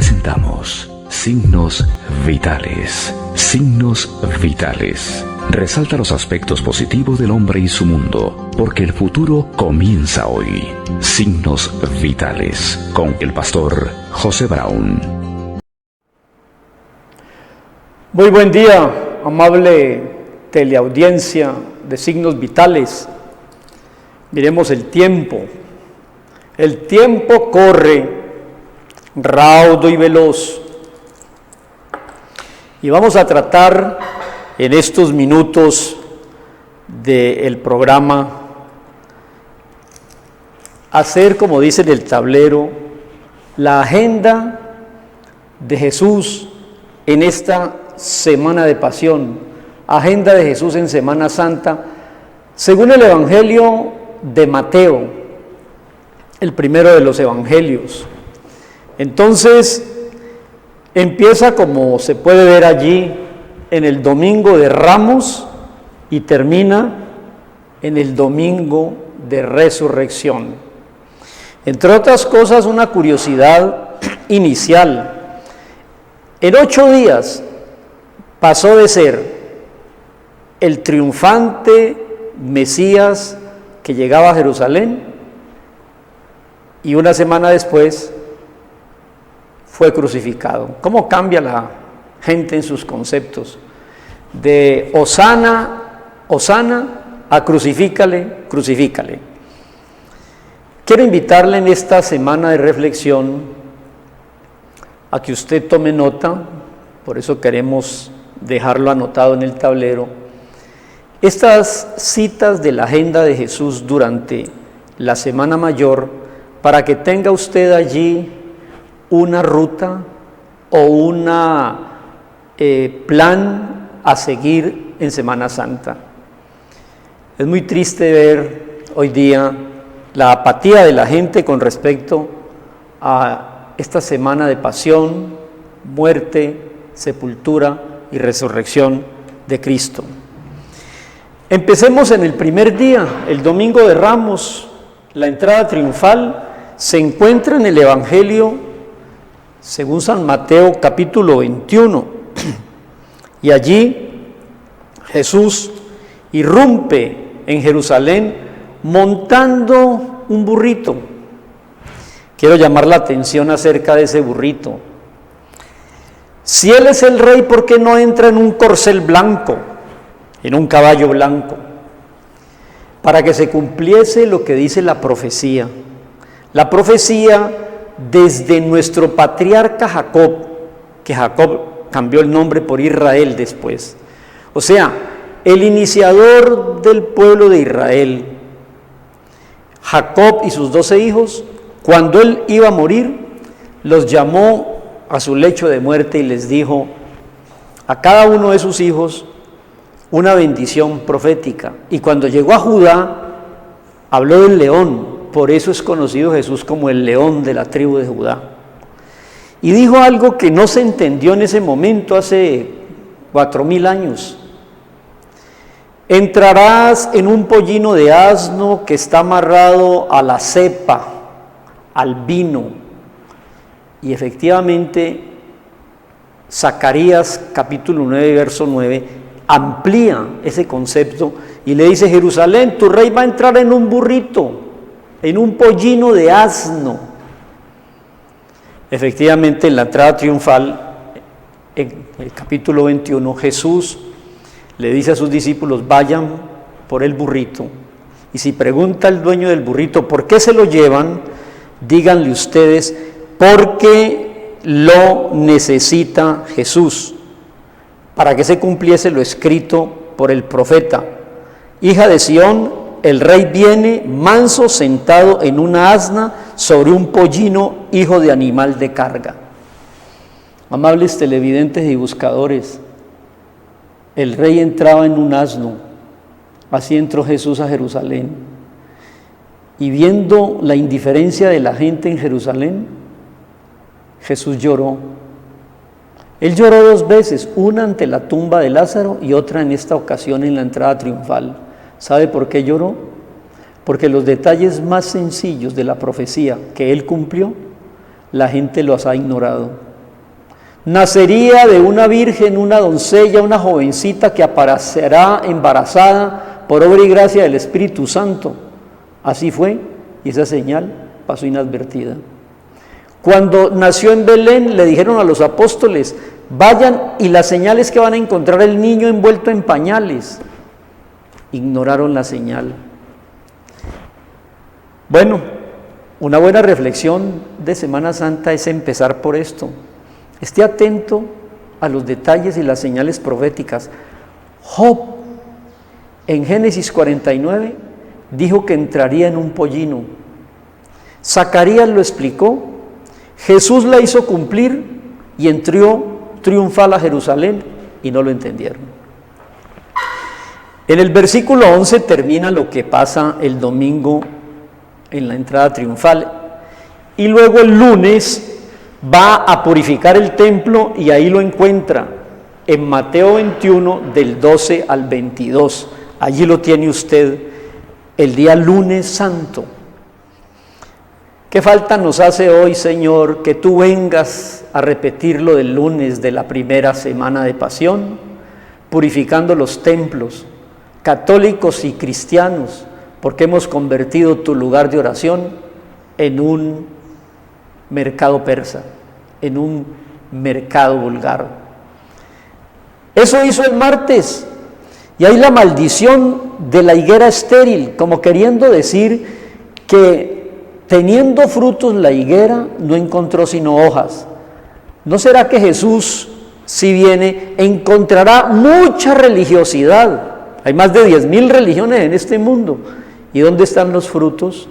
Presentamos Signos Vitales. Signos Vitales. Resalta los aspectos positivos del hombre y su mundo, porque el futuro comienza hoy. Signos Vitales, con el pastor José Brown. Muy buen día, amable teleaudiencia de Signos Vitales. Miremos el tiempo. El tiempo corre raudo y veloz. Y vamos a tratar en estos minutos del programa hacer, como dice en el tablero, la agenda de Jesús en esta semana de pasión, agenda de Jesús en Semana Santa, según el Evangelio de Mateo, el primero de los evangelios. Entonces, empieza, como se puede ver allí, en el Domingo de Ramos y termina en el Domingo de Resurrección. Entre otras cosas, una curiosidad inicial. En 8 días pasó de ser el triunfante Mesías que llegaba a Jerusalén y una semana después fue crucificado. ¿Cómo cambia la gente en sus conceptos? De hosana, hosana, a crucifícale, crucifícale. Quiero invitarle en esta semana de reflexión a que usted tome nota, por eso queremos dejarlo anotado en el tablero, estas citas de la agenda de Jesús durante la Semana Mayor, para que tenga usted allí una ruta o una plan a seguir en Semana Santa. Es muy triste ver hoy día la apatía de la gente con respecto a esta semana de pasión, muerte, sepultura y resurrección de Cristo. Empecemos en el primer día, el Domingo de Ramos. La entrada triunfal se encuentra en el Evangelio según San Mateo capítulo 21, y allí Jesús irrumpe en Jerusalén montando un burrito. Quiero llamar la atención acerca de ese burrito. Si Él es el rey, ¿por qué no entra en un corcel blanco, en un caballo blanco? Para que se cumpliese lo que dice la profecía. La profecía desde nuestro patriarca Jacob, que Jacob cambió el nombre por Israel después. O sea, el iniciador del pueblo de Israel, Jacob y sus 12 hijos, cuando él iba a morir, los llamó a su lecho de muerte y les dijo a cada uno de sus hijos una bendición profética. Y cuando llegó a Judá, habló del león. Por eso es conocido Jesús como el león de la tribu de Judá. Y dijo algo que no se entendió en ese momento, hace 4000 años. Entrarás en un pollino de asno que está amarrado a la cepa, al vino. Y efectivamente, Zacarías capítulo 9, verso 9, amplía ese concepto y le dice: Jerusalén, tu rey va a entrar en un burrito, en un pollino de asno. Efectivamente, en la entrada triunfal, en el capítulo 21, Jesús le dice a sus discípulos: vayan por el burrito, y si pregunta el dueño del burrito por qué se lo llevan, díganle ustedes: porque lo necesita Jesús, para que se cumpliese lo escrito por el profeta: hija de Sión, el rey viene manso, sentado en una asna, sobre un pollino, hijo de animal de carga. Amables televidentes y buscadores, el rey entraba en un asno. Así entró Jesús a Jerusalén. Y viendo la indiferencia de la gente en Jerusalén, Jesús lloró. Él lloró 2 veces, una ante la tumba de Lázaro y otra en esta ocasión en la entrada triunfal. ¿Sabe por qué lloró? Porque los detalles más sencillos de la profecía que él cumplió, la gente los ha ignorado. nacería de una virgen, una doncella, una jovencita que aparecerá embarazada por obra y gracia del Espíritu Santo. Así fue, y esa señal pasó inadvertida. Cuando nació en Belén, le dijeron a los apóstoles: vayan, y la señal es que van a encontrar el niño envuelto en pañales. Ignoraron la señal. Bueno, una buena reflexión de Semana Santa es empezar por esto. Esté atento a los detalles y las señales proféticas. Job, en Génesis 49, dijo que entraría en un pollino. Zacarías lo explicó. Jesús la hizo cumplir y entró triunfal a Jerusalén y no lo entendieron. En el versículo 11 termina lo que pasa el domingo en la entrada triunfal, y luego el lunes va a purificar el templo, y ahí lo encuentra en Mateo 21 del 12 al 22. Allí lo tiene usted, el día lunes santo. ¿Qué falta nos hace hoy, Señor, que tú vengas a repetir lo del lunes de la primera semana de pasión, purificando los templos católicos y cristianos, porque hemos convertido tu lugar de oración en un mercado persa, en un mercado vulgar? Eso hizo el martes, y hay la maldición de la higuera estéril, como queriendo decir que teniendo frutos la higuera no encontró sino hojas. ¿No será que Jesús, si viene, encontrará mucha religiosidad? Hay más de 10,000 religiones en este mundo. ¿Y dónde están los frutos?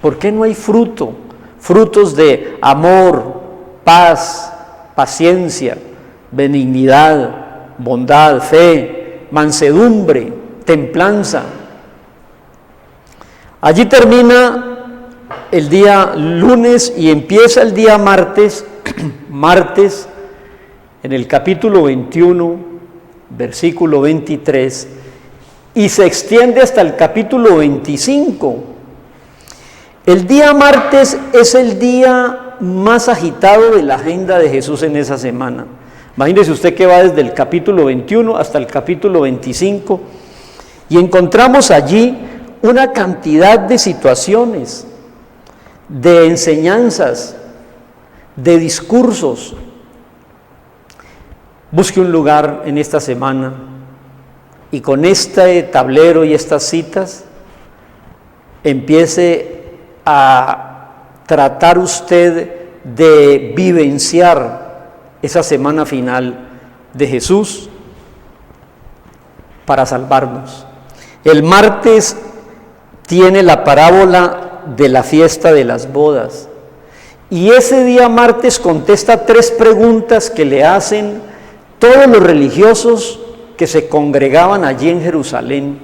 ¿Por qué no hay fruto? Frutos de amor, paz, paciencia, benignidad, bondad, fe, mansedumbre, templanza. Allí termina el día lunes y empieza el día martes, martes en el capítulo 21, versículo 23, y se extiende hasta el capítulo 25. El día martes es el día más agitado de la agenda de Jesús en esa semana. Imagínese usted que va desde el capítulo 21 hasta el capítulo 25, y encontramos allí una cantidad de situaciones, de enseñanzas, de discursos. Busque un lugar en esta semana y con este tablero y estas citas empiece a tratar usted de vivenciar esa semana final de Jesús para salvarnos. El martes tiene la parábola de la fiesta de las bodas, y ese día martes contesta 3 preguntas que le hacen todos los religiosos que se congregaban allí en Jerusalén,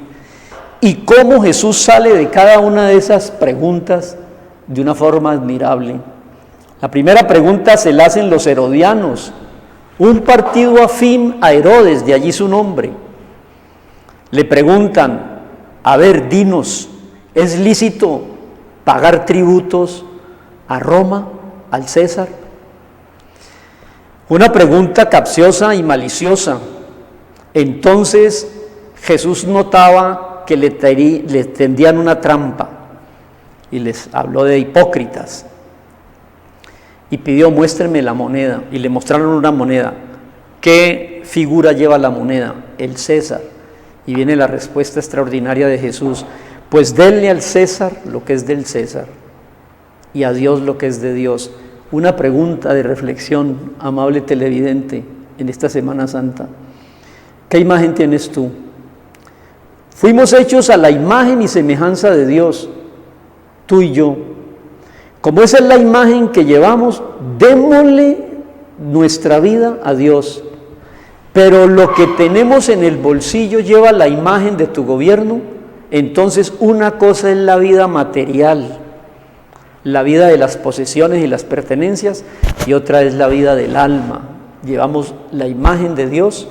y cómo Jesús sale de cada una de esas preguntas de una forma admirable. La primera pregunta se la hacen los herodianos, un partido afín a Herodes, de allí su nombre. Le preguntan: a ver, dinos, ¿es lícito pagar tributos a Roma, al César? Una pregunta capciosa y maliciosa. Entonces Jesús notaba que le tendían una trampa y les habló de hipócritas y pidió: muéstrenme la moneda, y le mostraron una moneda. ¿Qué figura lleva la moneda? El César. Y viene la respuesta extraordinaria de Jesús: pues denle al César lo que es del César y a Dios lo que es de Dios. Una pregunta de reflexión, amable televidente, en esta Semana Santa: ¿qué imagen tienes tú? Fuimos hechos a la imagen y semejanza de Dios, tú y yo. Como esa es la imagen que llevamos, démosle nuestra vida a Dios. Pero lo que tenemos en el bolsillo lleva la imagen de tu gobierno. Entonces una cosa es la vida material, la vida de las posesiones y las pertenencias, y otra es la vida del alma. Llevamos la imagen de Dios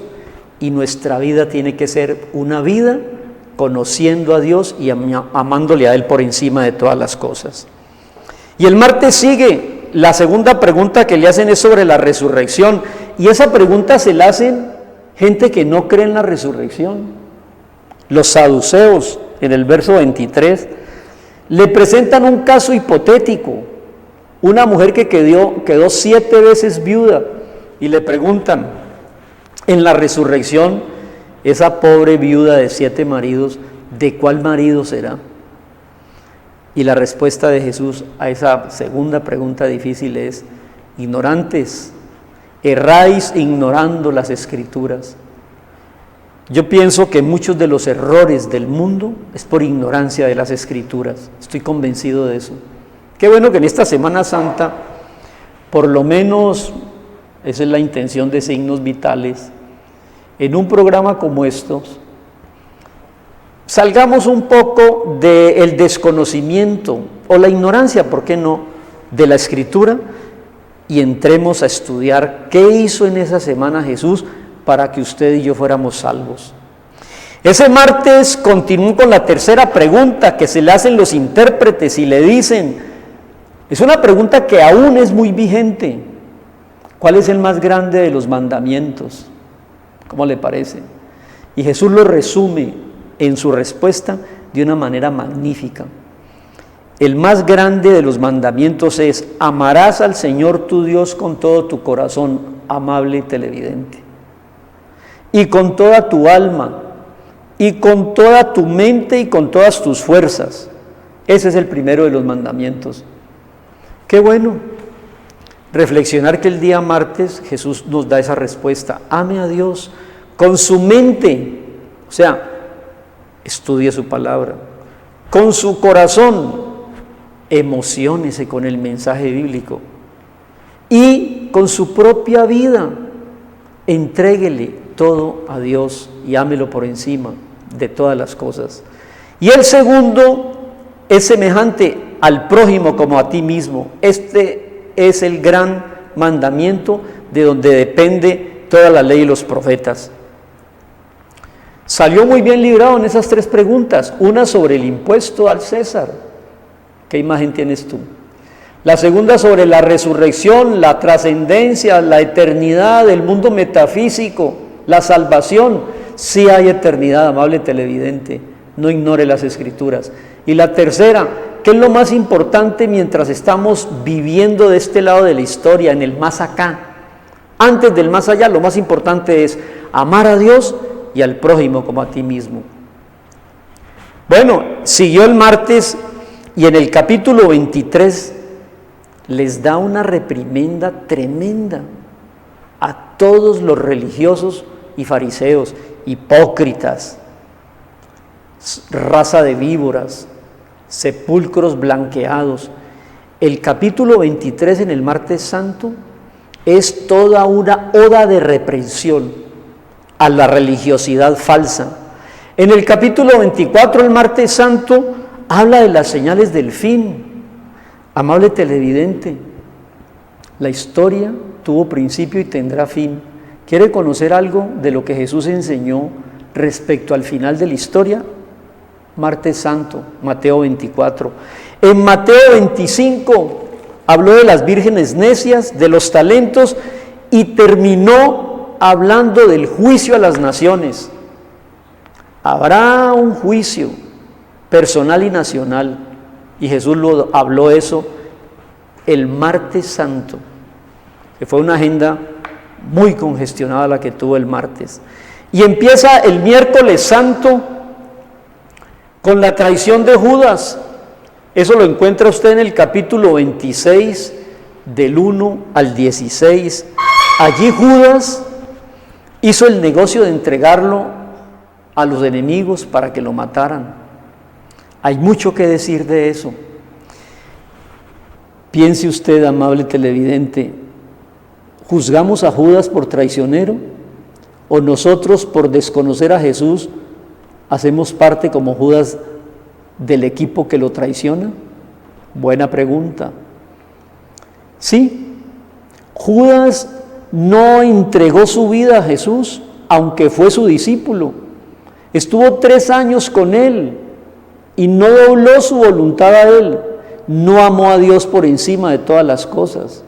y nuestra vida tiene que ser una vida conociendo a Dios y amándole a Él por encima de todas las cosas. Y el martes sigue la segunda pregunta que le hacen es sobre la resurrección, y esa pregunta se la hacen gente que no cree en la resurrección. Los saduceos, en el verso 23, le presentan un caso hipotético, una mujer que quedó 7 veces viuda, y le preguntan, en la resurrección, esa pobre viuda de 7 maridos, ¿de cuál marido será? Y la respuesta de Jesús a esa segunda pregunta difícil es: ignorantes, erráis ignorando las Escrituras. Yo pienso que muchos de los errores del mundo es por ignorancia de las Escrituras. Estoy convencido de eso. Qué bueno que en esta Semana Santa, por lo menos, esa es la intención de Signos Vitales, en un programa como estos, salgamos un poco del desconocimiento o la ignorancia, ¿por qué no?, de la Escritura, y entremos a estudiar qué hizo en esa semana Jesús para que usted y yo fuéramos salvos. Ese martes continuó con la tercera pregunta que se le hacen los intérpretes y le dicen, es una pregunta que aún es muy vigente: ¿cuál es el más grande de los mandamientos? ¿Cómo le parece? Y Jesús lo resume en su respuesta de una manera magnífica. El más grande de los mandamientos es: amarás al Señor tu Dios con todo tu corazón, amable televidente, y con toda tu alma, y con toda tu mente, y con todas tus fuerzas. Ese es el primero de los mandamientos. Qué bueno reflexionar que el día martes Jesús nos da esa respuesta: ame a Dios con su mente, o sea, estudie su palabra, con su corazón, emociónese con el mensaje bíblico, y con su propia vida, entréguele todo a Dios y ámelo por encima de todas las cosas. Y el segundo es semejante al prójimo como a ti mismo. Este es el gran mandamiento de donde depende toda la ley y los profetas. Salió muy bien librado en esas 3 preguntas. Una sobre el impuesto al César. ¿Qué imagen tienes tú? La segunda sobre la resurrección, la trascendencia, la eternidad, el mundo metafísico, la salvación. Sí hay eternidad, amable televidente, no ignore las Escrituras. Y la tercera, ¿qué es lo más importante mientras estamos viviendo de este lado de la historia, en el más acá? Antes del más allá, lo más importante es amar a Dios y al prójimo como a ti mismo. Bueno, siguió el martes y en el capítulo 23 les da una reprimenda tremenda a todos los religiosos y fariseos, hipócritas, raza de víboras, sepulcros blanqueados. El capítulo 23 en el martes santo es toda una oda de reprensión a la religiosidad falsa. En el capítulo 24, el martes santo, habla de las señales del fin. Amable televidente, la historia tuvo principio y tendrá fin. ¿Quiere conocer algo de lo que Jesús enseñó respecto al final de la historia? Martes santo, Mateo 24. En Mateo 25 habló de las vírgenes necias, de los talentos, y terminó hablando del juicio a las naciones. Habrá un juicio personal y nacional, y Jesús lo habló eso el martes santo, que fue una agenda muy congestionada la que tuvo el martes. Y empieza el miércoles santo con la traición de Judas. Eso lo encuentra usted en el capítulo 26, del 1 al 16. Allí Judas hizo el negocio de entregarlo a los enemigos para que lo mataran. Hay mucho que decir de eso. Piense usted, amable televidente, ¿juzgamos a Judas por traicionero? ¿O nosotros, por desconocer a Jesús, hacemos parte como Judas del equipo que lo traiciona? Buena pregunta. Sí, Judas no entregó su vida a Jesús, aunque fue su discípulo. Estuvo 3 años con él y no dobló su voluntad a él. no amó a Dios por encima de todas las cosas.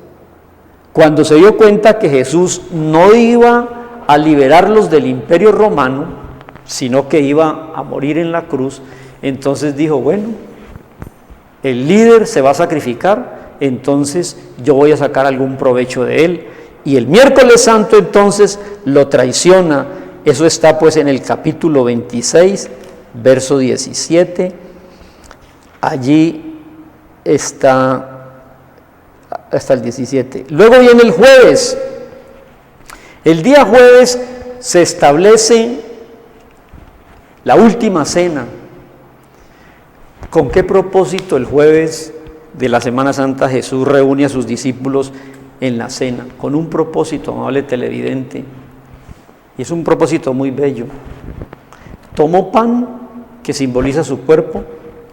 Cuando se dio cuenta que Jesús no iba a liberarlos del imperio romano, sino que iba a morir en la cruz, entonces dijo, bueno, el líder se va a sacrificar, entonces yo voy a sacar algún provecho de él. Y el miércoles santo entonces lo traiciona. Eso está pues en el capítulo 26, verso 17. Allí está hasta el 17. Luego viene el jueves. El día jueves se establece la última cena. ¿Con qué propósito el jueves de la Semana Santa Jesús reúne a sus discípulos en la cena? Con un propósito, amable televidente, y es un propósito muy bello. Tomó pan, que simboliza su cuerpo,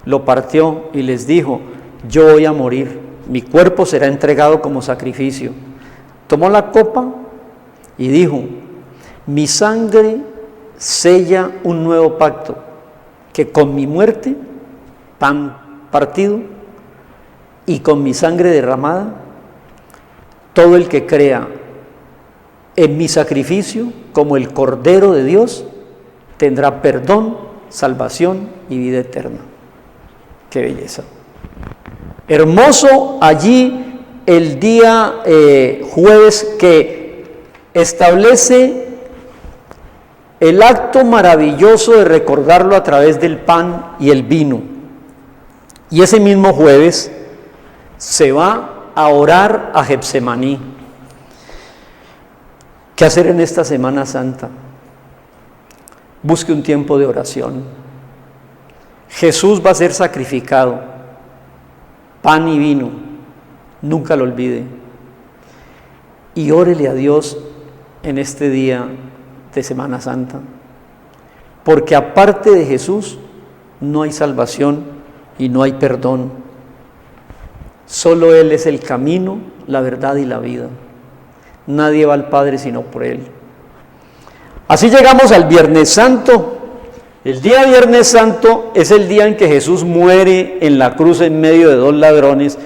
lo partió y les dijo, yo voy a morir, mi cuerpo será entregado como sacrificio. Tomó la copa y dijo, mi sangre sella un nuevo pacto, que con mi muerte, pan partido, y con mi sangre derramada, todo el que crea en mi sacrificio como el Cordero de Dios tendrá perdón, salvación y vida eterna. ¡Qué belleza! Hermoso allí el día jueves, que establece el acto maravilloso de recordarlo a través del pan y el vino. Y ese mismo jueves se va a orar a Getsemaní. ¿Qué hacer en esta Semana Santa? Busque un tiempo de oración. Jesús va a ser sacrificado, pan y vino, nunca lo olvide. Y órele a Dios en este día de Semana Santa, porque aparte de Jesús no hay salvación y no hay perdón. Solo Él es el camino, la verdad y la vida. Nadie va al Padre sino por Él. Así llegamos al Viernes Santo. El día Viernes Santo es el día en que Jesús muere en la cruz en medio de dos ladrones,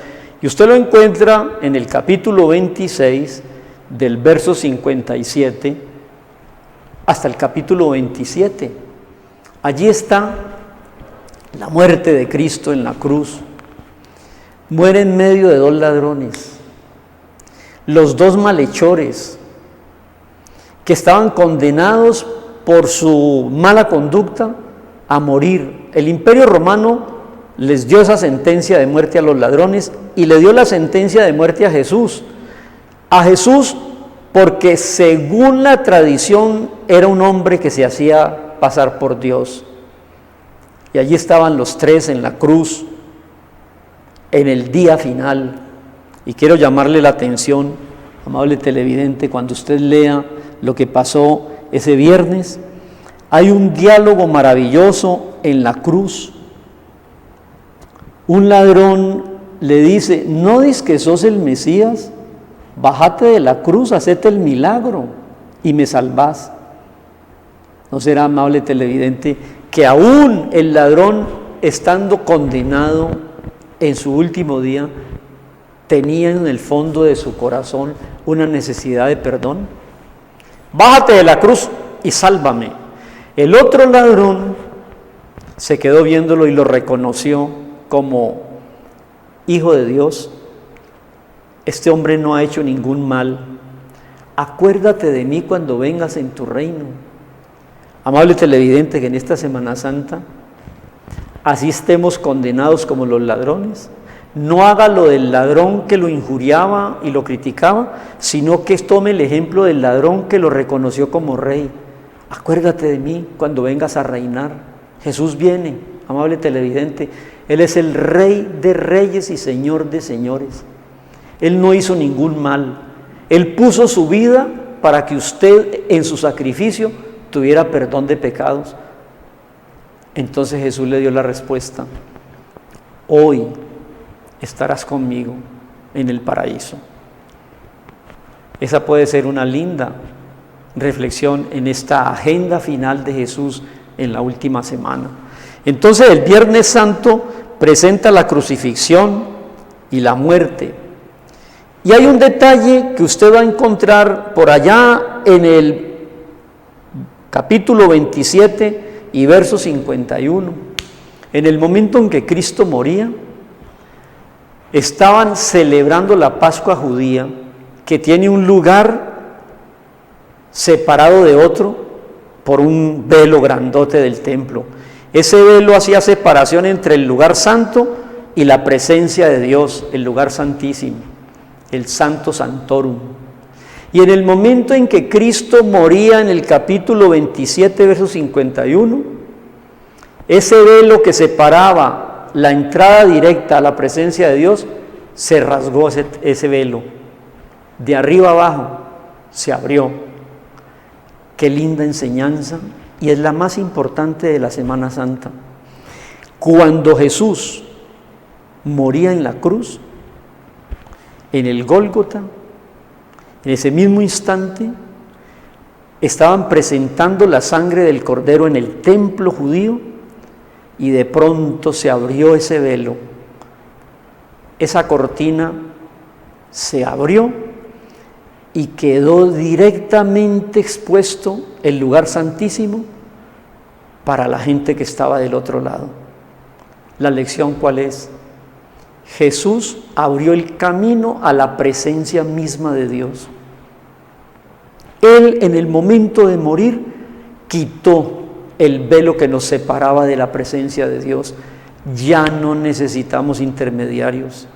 y usted lo encuentra en el capítulo 26 del verso 57 hasta el capítulo 27. Allí está la muerte de Cristo en la cruz. Muere en medio de dos ladrones, los dos malhechores que estaban condenados por su mala conducta a morir. El imperio romano les dio esa sentencia de muerte a los ladrones y le dio la sentencia de muerte a Jesús. A Jesús porque según la tradición era un hombre que se hacía pasar por Dios. Y allí estaban los tres en la cruz en el día final. Y quiero llamarle la atención, amable televidente, cuando usted lea lo que pasó ese viernes, hay un diálogo maravilloso en la cruz. Un ladrón le dice, ¿no dices que sos el Mesías? Bájate de la cruz, hacete el milagro y me salvás. ¿No será, amable televidente, que aún el ladrón, estando condenado en su último día, tenía en el fondo de su corazón una necesidad de perdón? Bájate de la cruz y sálvame. El otro ladrón se quedó viéndolo y lo reconoció como hijo de Dios. Este hombre no ha hecho ningún mal. Acuérdate de mí cuando vengas en tu reino. Amable televidente, que en esta Semana Santa así estemos condenados como los ladrones. No haga lo del ladrón que lo injuriaba y lo criticaba, sino que tome el ejemplo del ladrón que lo reconoció como rey. Acuérdate de mí cuando vengas a reinar. Jesús viene, amable televidente. Él es el Rey de reyes y Señor de señores. Él no hizo ningún mal. Él puso su vida para que usted en su sacrificio tuviera perdón de pecados. Entonces Jesús le dio la respuesta: hoy estarás conmigo en el paraíso. Esa puede ser una linda reflexión en esta agenda final de Jesús en la última semana. Entonces el Viernes Santo presenta la crucifixión y la muerte. Y hay un detalle que usted va a encontrar por allá en el capítulo 27 y verso 51. En el momento en que Cristo moría, estaban celebrando la Pascua judía, que tiene un lugar separado de otro por un velo grandote del templo. Ese velo hacía separación entre el lugar santo y la presencia de Dios, el lugar santísimo, el Santo Santorum. Y en el momento en que Cristo moría, en el capítulo 27, verso 51, ese velo que separaba la entrada directa a la presencia de Dios, se rasgó ese velo. De arriba abajo se abrió. Qué linda enseñanza, y es la más importante de la Semana Santa. Cuando Jesús moría en la cruz, en el Gólgota, en ese mismo instante, estaban presentando la sangre del Cordero en el templo judío, y de pronto se abrió ese velo. Esa cortina se abrió y quedó directamente expuesto el lugar santísimo para la gente que estaba del otro lado. ¿La lección cuál es? Jesús abrió el camino a la presencia misma de Dios. Él, en el momento de morir, quitó el velo que nos separaba de la presencia de Dios. Ya no necesitamos intermediarios.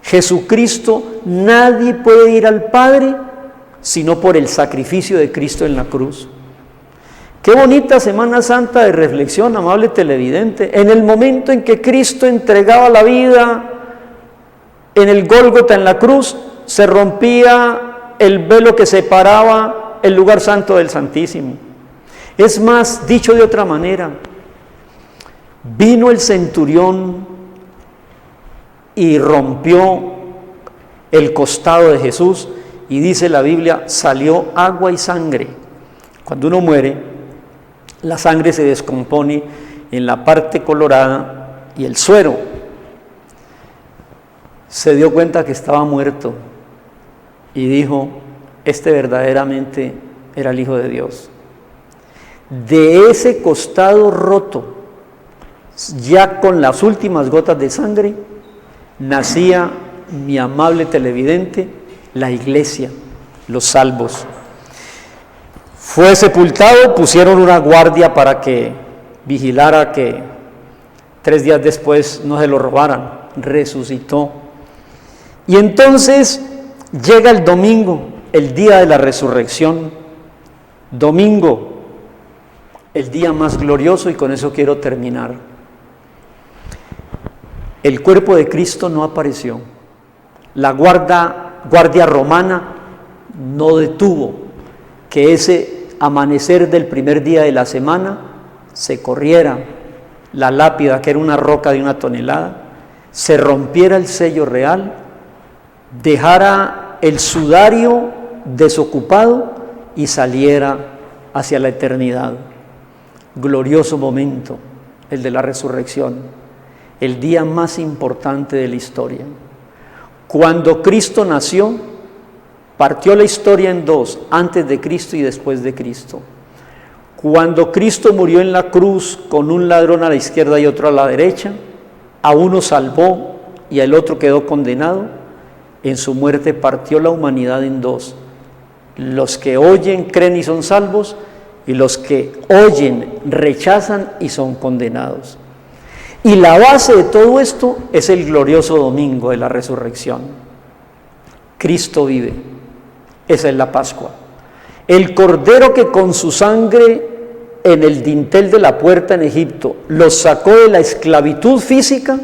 Jesucristo, nadie puede ir al Padre sino por el sacrificio de Cristo en la cruz. Qué bonita Semana Santa de reflexión, amable televidente. En el momento en que Cristo entregaba la vida en el Gólgota, en la cruz, se rompía el velo que separaba el lugar santo del Santísimo. Es más, dicho de otra manera, vino el centurión y rompió el costado de Jesús, y dice la Biblia, salió agua y sangre. Cuando uno muere, la sangre se descompone en la parte colorada y el suero. Se dio cuenta que estaba muerto y dijo, este verdaderamente era el Hijo de Dios. De ese costado roto, ya con las últimas gotas de sangre, nacía, mi amable televidente, la iglesia, los salvos. Fue sepultado, pusieron una guardia para que vigilara que 3 días después no se lo robaran. Resucitó. Y entonces llega el domingo, el día de la resurrección. Domingo, el día más glorioso, y con eso quiero terminar. El cuerpo de Cristo no apareció. La guardia romana no detuvo que ese amanecer del primer día de la semana se corriera la lápida, que era una roca de 1 tonelada, se rompiera el sello real, dejara el sudario desocupado y saliera hacia la eternidad. Glorioso momento, el de la resurrección, el día más importante de la historia. Cuando Cristo nació, partió la historia en dos, antes de Cristo y después de Cristo. Cuando Cristo murió en la cruz con un ladrón a la izquierda y otro a la derecha, a uno salvó y al otro quedó condenado. En su muerte partió la humanidad en dos: los que oyen, creen y son salvos, y los que oyen, rechazan y son condenados. Y la base de todo esto es el glorioso domingo de la resurrección. Cristo vive. Esa es la Pascua. El Cordero que con su sangre en el dintel de la puerta en Egipto los sacó de la esclavitud física,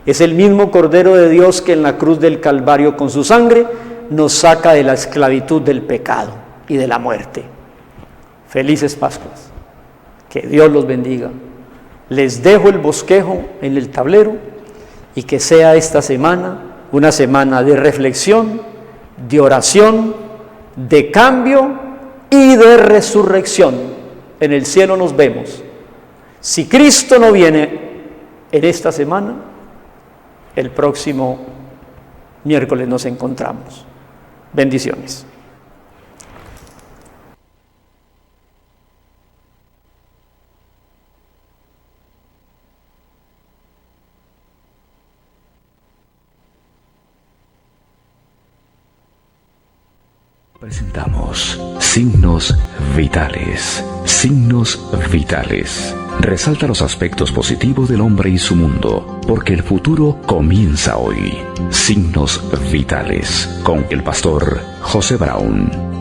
es el mismo Cordero de Dios que en la cruz del Calvario con su sangre nos saca de la esclavitud del pecado y de la muerte. Felices Pascuas. Que Dios los bendiga. Les dejo el bosquejo en el tablero, y que sea esta semana una semana de reflexión, de oración, de cambio y de resurrección. En el cielo nos vemos. Si Cristo no viene en esta semana, El próximo miércoles nos encontramos. Bendiciones. Presentamos Signos Vitales. Signos Vitales. Resalta los aspectos positivos del hombre y su mundo, porque el futuro comienza hoy. Signos Vitales, con el pastor José Brown.